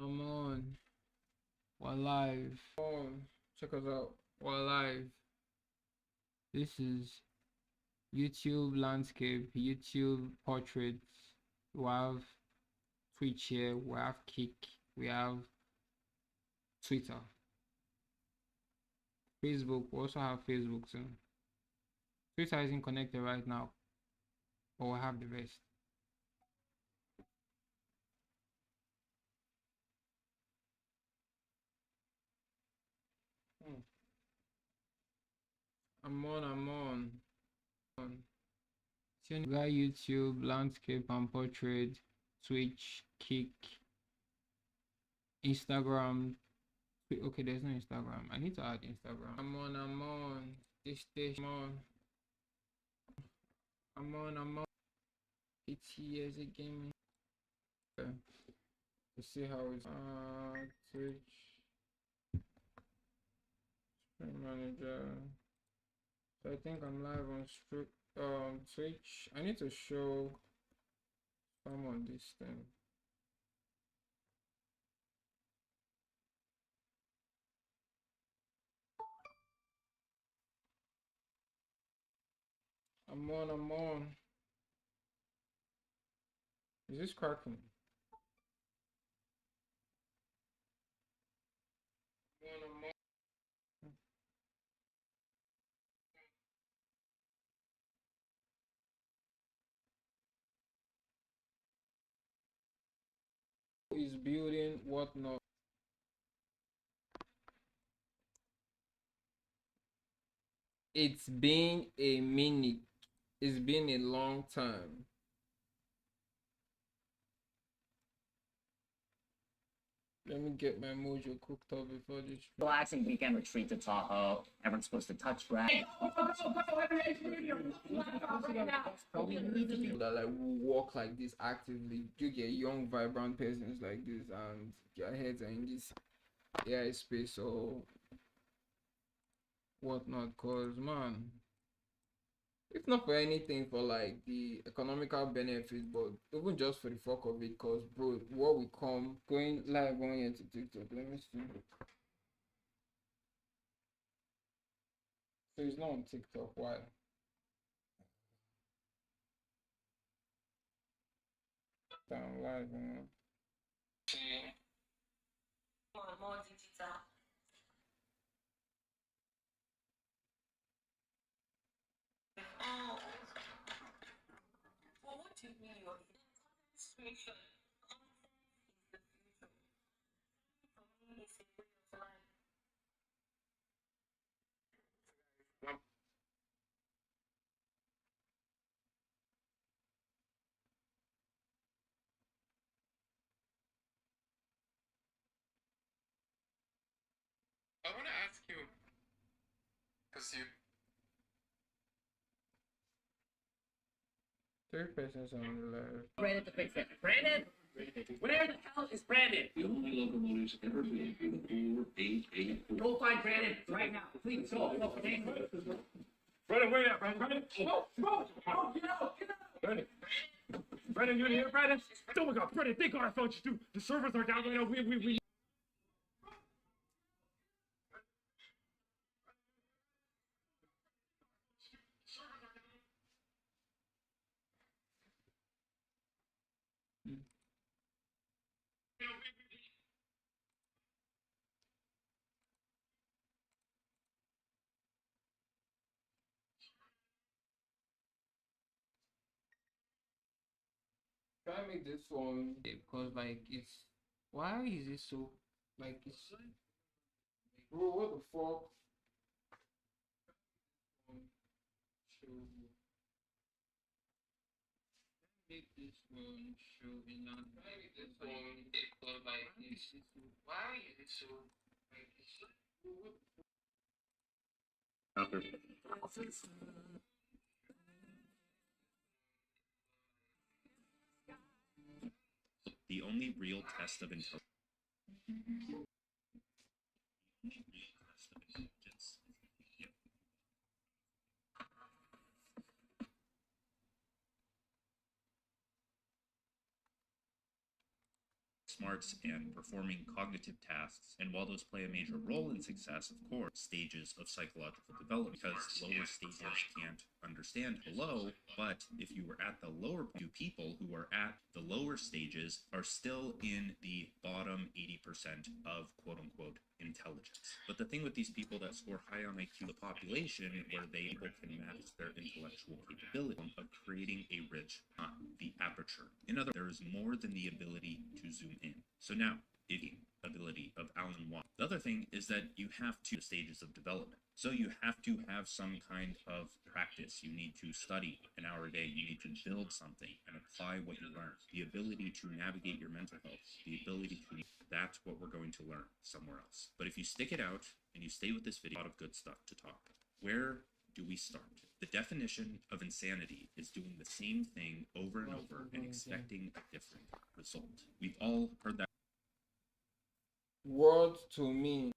I'm on. We're live. On. Check us out. We're live. This is YouTube landscape, YouTube portraits. We have Twitch here, we have Kick, we have Twitter, Facebook. We also have Facebook too. Twitter isn't connected right now, but we have the rest. I'm on. We got YouTube, landscape and portrait, Twitch, Kick, Instagram. Okay, there's no Instagram. I need to add Instagram. I'm on. This station. I'm on. It's years again. Okay. Let's see how it's Twitch. Screen manager. So I think I'm live on Twitch. I need to show someone this thing. I'm on. Is this cracking? I'm on. Is building whatnot. It's been a minute. It's been a long time. Let me get my mojo cooked up before this. Relaxing weekend retreat to Tahoe. Everyone's supposed to touch grass. People that like walk like this actively. You get young, vibrant persons like this, and their heads are in this AI space or whatnot. Cause man, if not for anything, for like the economical benefits, but even just for the fuck of it, cause bro, what we come going live on here to TikTok. Let me see. So it's not on TikTok. Why? Down live, man. More digital. Oh, well, what do you mean your situation? For me, it's a way of life. I want to ask you, because you. Third person's on the left. Brandon to fix it. Brandon? Where the hell is Brandon? The only locomotives ever made with 488. Go find Brandon right now. Please go. Brandon, where you at, Brandon? Go, get out! Brandon, you in here, Brandon? Oh my God, Brandon, thank God I found you too. The servers are down right now. We. Try to make this one because like it's why is it so like it's bro what the fuck? Show make this one show in not make this one because like it's why is it so like it's what The only real test of intelligence. smarts and performing cognitive tasks. And while those play a major role in success, of course, stages of psychological development, because lower stages can't understand below. But if you were at the lower point, people who are at the lower stages are still in the bottom 80% of quote unquote intelligence. But the thing with these people that score high on IQ, the population where they can match their intellectual capability of creating a rich, the aperture. In other words, there is more than the ability to zoom in. So now, the ability of Alan Watts. The other thing is that you have two stages of development. So you have to have some kind of practice. You need to study an hour a day. You need to build something and apply what you learn. The ability to navigate your mental health, the ability to, that's what we're going to learn somewhere else. But if you stick it out and you stay with this video, a lot of good stuff to talk about. Where do we start? The definition of insanity is doing the same thing over and over and expecting a different result. We've all heard that. Word to me.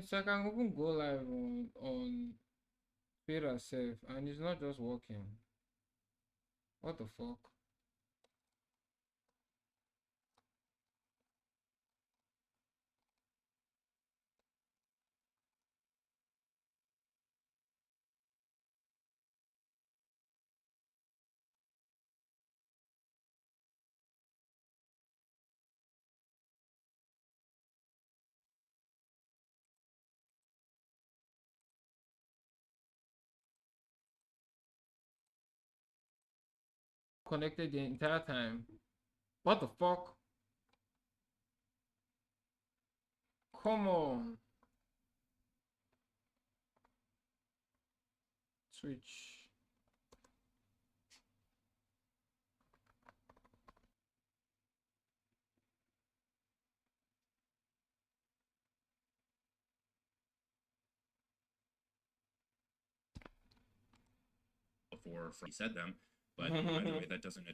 So I can even go live on Twitter self, and it's not just working. What the fuck? Connected the entire time. What the fuck? Come on. Switch. Before he said them, but either way, that doesn't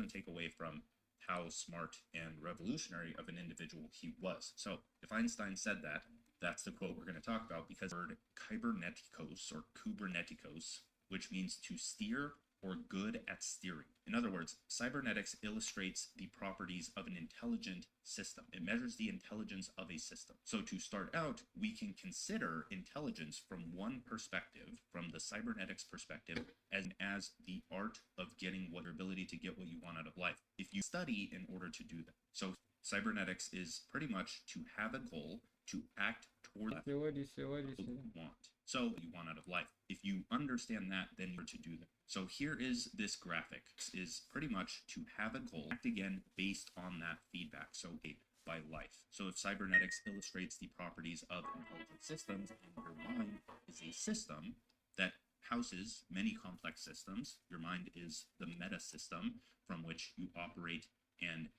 take away from how smart and revolutionary of an individual he was. So if Einstein said that, that's the quote we're going to talk about, because the word kybernetikos or kubernetikos, which means to steer or good at steering. In other words, cybernetics illustrates the properties of an intelligent system. It measures the intelligence of a system. So to start out, we can consider intelligence from one perspective, from the cybernetics perspective, as the art of getting what your ability to get what you want out of life. If you study in order to do that. So cybernetics is pretty much to have a goal, to act toward Say what you say, what you what say. you want. So you want out of life. If you understand that, then you're to do that. So here is this graphic. This is pretty much to have a goal, act again based on that feedback. So by life. So if cybernetics illustrates the properties of intelligent systems, and your mind is a system that houses many complex systems, your mind is the meta system from which you operate and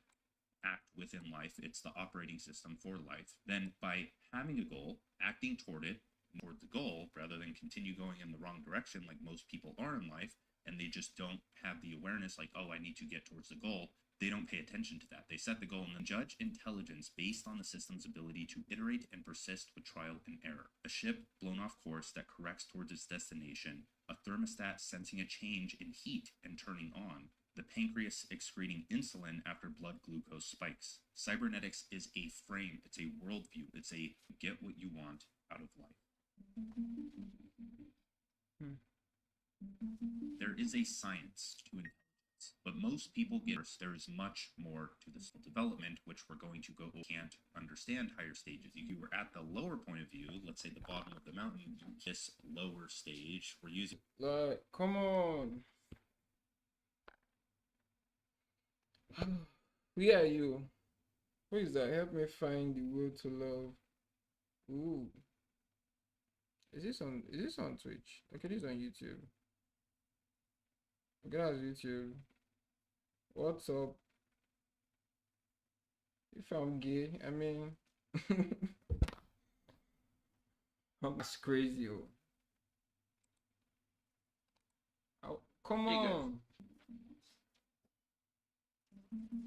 act within life. It's the operating system for life. Then by having a goal, acting toward it, toward the goal, rather than continue going in the wrong direction like most people are in life, and they just don't have the awareness like, oh, I need to get towards the goal. They don't pay attention to that. They set the goal and then judge intelligence based on the system's ability to iterate and persist with trial and error. A ship blown off course that corrects towards its destination, a thermostat sensing a change in heat and turning on, the pancreas excreting insulin after blood glucose spikes. Cybernetics is a frame, it's a worldview, it's a get what you want out of life. There is a science to intelligence, but most people get there is much more to this development, which we're going to go can't understand higher stages. If you were at the lower point of view, let's say the bottom of the mountain, this lower stage, we're using Like, come on. Who are you? Who is that? Help me find the will to love. Ooh. Is this on Twitch? Okay, this is on YouTube. Guys, YouTube. What's up? If I'm gay, I mean, I'm just crazy. Oh, come Pretty good. on.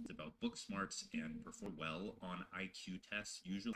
It's about book smarts and perform well on IQ tests, usually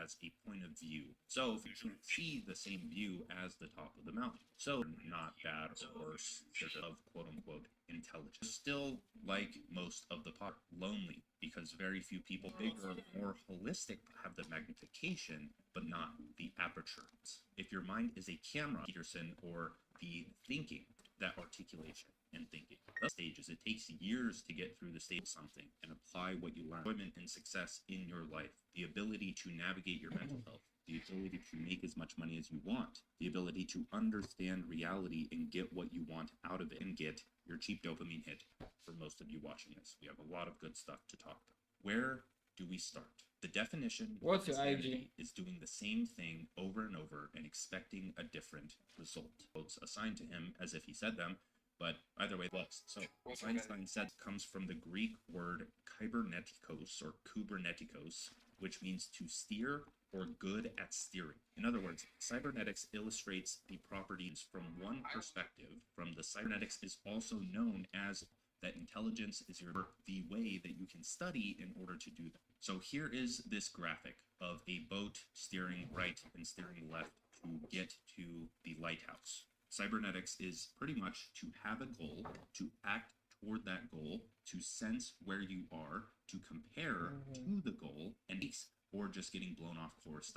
as a point of view. So if you can't see the same view as the top of the mountain, so not bad or worse of quote unquote intelligence. Still, like most of the part, lonely because very few people bigger, more holistic have the magnification, but not the aperture. If your mind is a camera, Peterson, or the thinking, that articulation and thinking. The stages, it takes years to get through the stage of something and apply what you learn. Enjoyment and success in your life, the ability to navigate your mental health, the ability to make as much money as you want, the ability to understand reality and get what you want out of it, and get your cheap dopamine hit. For most of you watching this, we have a lot of good stuff to talk about. Where do we start? The definition What's of your IG? insanity is doing the same thing over and over and expecting a different result. Quotes assigned to him as if he said them, but either way, works. So Einstein said comes from the Greek word kybernetikos or kubernetikos, which means to steer or good at steering. In other words, cybernetics illustrates the properties from one perspective. From the cybernetics is also known as that intelligence is the way that you can study in order to do that. So here is this graphic of a boat steering right and steering left to get to the lighthouse. Cybernetics is pretty much to have a goal, to act toward that goal, to sense where you are, to compare to the goal, and or just getting blown off course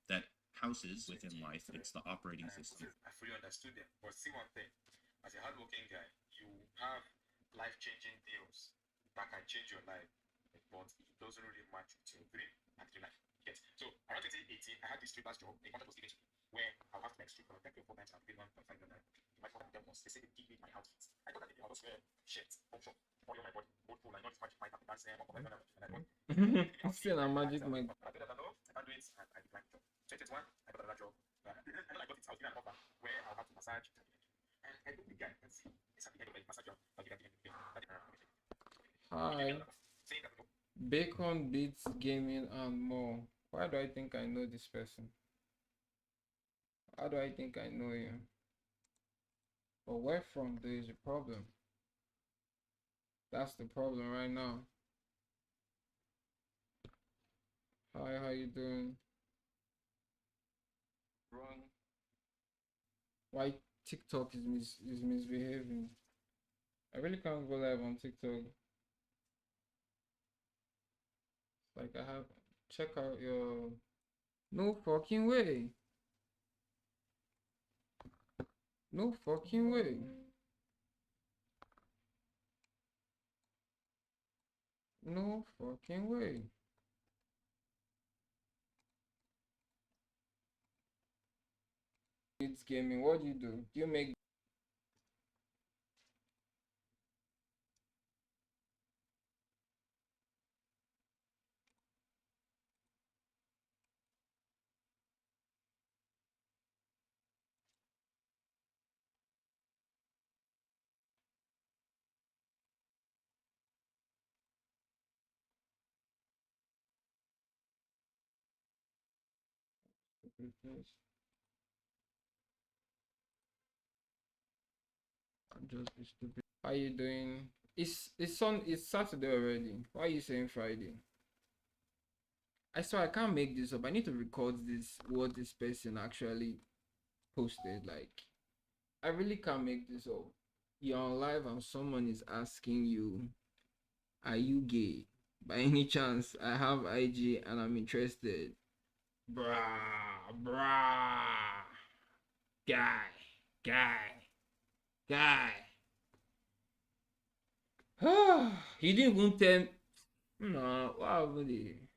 that houses within life. It's the operating system. I fully understood them. But see one thing, as a hardworking guy, you have life-changing deals that can change your life, but it doesn't really match with your dream and your life. Yes. So around 2018, I had this three-class job. A contract was given to me where I'll have to like strip for like 3 or 4 times and pay 1.5 million. In my phone, was they say they give me my outfits. I thought that they always wear shirts, home shop, all on my body, old school, like not this magic mic, dance, 1.5 million, and I thought. Still a magic mic. I did that, no, I can't do it, and I declined the job. 2021, I got another job. And then I got it, I was given an offer where I'll have to massage. And I told the guy, let's see, it's at the end of the massage job, I'll give it at the end of the day. Hi. Saying that, no, Bacon Beats Gaming and more. Why do I think I know this person? How do I think I know you? But where from there is a problem. That's the problem right now. Hi, how you doing? Wrong. Why TikTok is misbehaving? I really can't go live on TikTok. Like I have check out your no fucking way. No fucking way. No fucking way. It's gaming. What do you do? Do you make I'm just be stupid. How you doing? It's Saturday already. Why are you saying Friday? I swear I can't make this up. I need to record this what this person actually posted. Like I really can't make this up. You're on live and someone is asking you, are you gay? By any chance, I have IG and I'm interested. Bruh. Guy. He didn't even tell. No, what happened?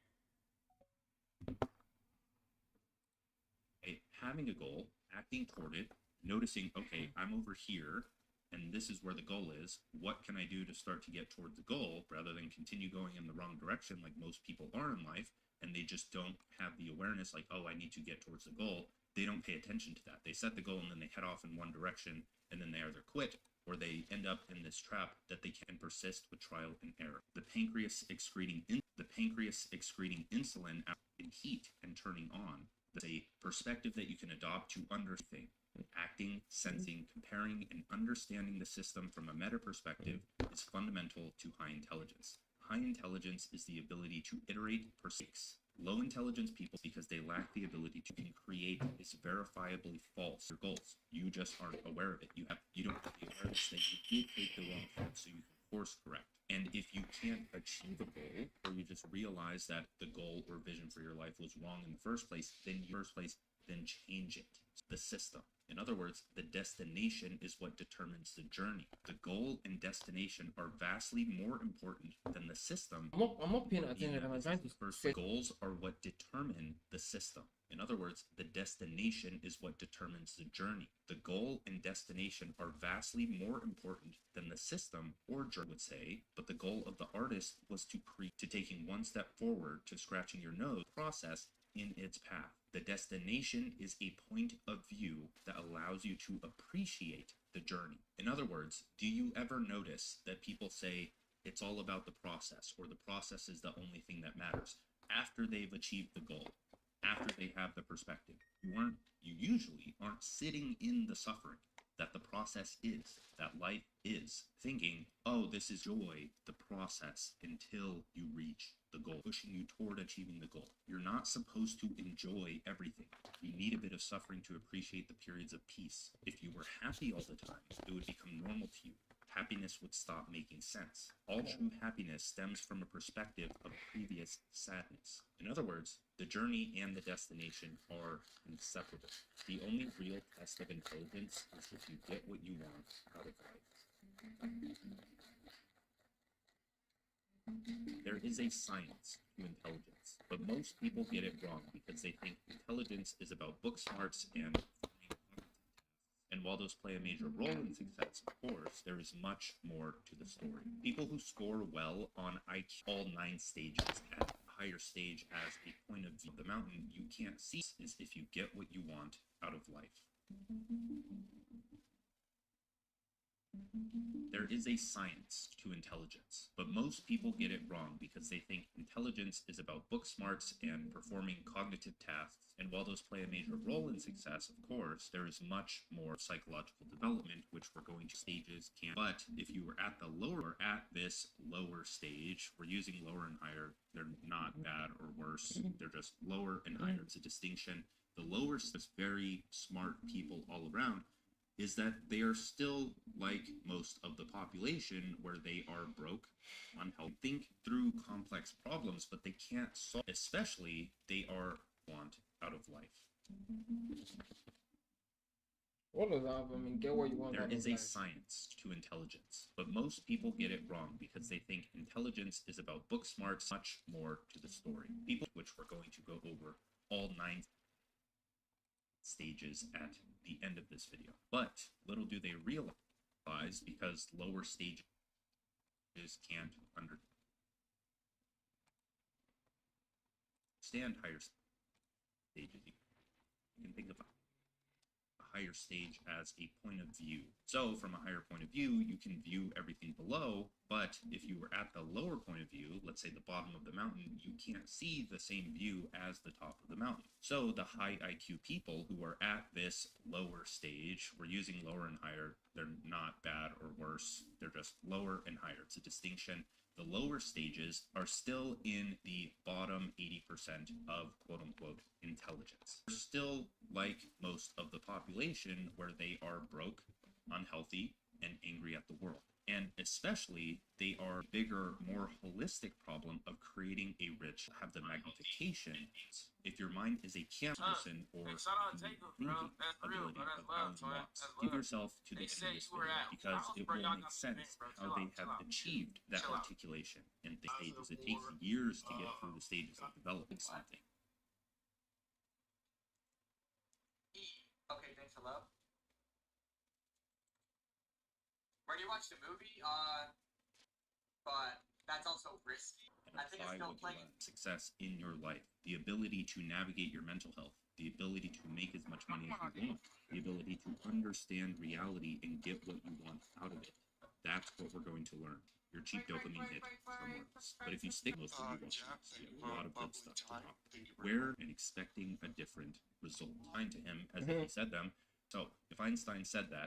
Having a goal, acting toward it, noticing, okay, I'm over here, and this is where the goal is. What can I do to start to get toward the goal rather than continue going in the wrong direction like most people are in life, and they just don't have the awareness like, oh, I need to get towards the goal. They don't pay attention to that. They set the goal and then they head off in one direction, and then they either quit or they end up in this trap that they can persist with trial and error. The pancreas excreting insulin in heat and turning on. That's a perspective that you can adopt to understand acting, sensing, comparing, and understanding the system from a meta perspective is fundamental to high intelligence. High intelligence is the ability to iterate mistakes. Low intelligence people, because they lack the ability to create, is verifiably false goals. You just aren't aware of it. You don't have the awareness that you did take the wrong path, so you can course correct. And if you can't achieve a goal, or you just realize that the goal or vision for your life was wrong in the first place, then change it. The system. In other words, the destination is what determines the journey. The goal and destination are vastly more important than the system. I'm not paying attention. I'm trying to The goals are what determine the system. In other words, the destination is what determines the journey. The goal and destination are vastly more important than the system or journey would say, but the goal of the artist was to taking one step forward, to scratching your nose, process in its path. The destination is a point of view that allows you to appreciate the journey. In other words, do you ever notice that people say it's all about the process, or the process is the only thing that matters after they've achieved the goal, after they have the perspective? You usually aren't sitting in the suffering that the process is, that life is, thinking, oh, this is joy, the process, until you reach the goal, pushing you toward achieving the goal. You're not supposed to enjoy everything. You need a bit of suffering to appreciate the periods of peace. If you were happy all the time, it would become normal to you. Happiness would stop making sense. All true happiness stems from a perspective of previous sadness. In other words, the journey and the destination are inseparable. The only real test of intelligence is if you get what you want out of life. There is a science to intelligence, but most people get it wrong because they think intelligence is about book smarts and while those play a major role in success, of course, there is much more to the story. People who score well on IQ, all 9 stages at a higher stage as a point of view of the mountain, you can't see is if you get what you want out of life. There is a science to intelligence, but most people get it wrong because they think intelligence is about book smarts and performing cognitive tasks. And while those play a major role in success, of course, there is much more psychological development, which we're going to stages can. But if you were at this lower stage, we're using lower and higher. They're not bad or worse. They're just lower and higher. It's a distinction. The lower is very smart people all around, is that they are still like most of the population where they are broke, unhealthy, think through complex problems, but they can't solve, especially they are want out of life. What does that mean? Get what you want. There is a science to intelligence, but most people get it wrong because they think intelligence is about book smarts. Much more to the story. People, which we're going to go over all 9 stages at the end of this video. But little do they realize, because lower stages can't understand higher stages. You can think of a higher stage as a point of view. So from a higher point of view, you can view everything below, but if you were at the lower point of view, let's say the bottom of the mountain, you can't see the same view as the top of the mountain. So the high IQ people who are at this lower stage, we're using lower and higher, they're not bad or worse, they're just lower and higher. It's a distinction. The lower stages are still in the bottom 80% of quote-unquote intelligence. They're still like most of the population where they are broke, unhealthy, and angry at the world. And especially, they are a bigger, more holistic problem of creating a rich, have the magnification. If your mind is a person or thinking ability of unlocks, give yourself to the end of this video because it will make sense how they have achieved that articulation in the stages. It takes years to get through the stages of developing something. Okay, thanks, hello. Where do you watch the movie? But that's also risky. And I think it's apply still what you playing. learn. Success in your life, the ability to navigate your mental health, the ability to make as much money as you want, the ability to understand reality and get what you want out of it. That's what we're going to learn. Your cheap dopamine hit from works. But if you stick most of you watch this, you have a lot of good stuff to talk. Where and expecting a different result. Kind to him as if he said them. So if Einstein said that,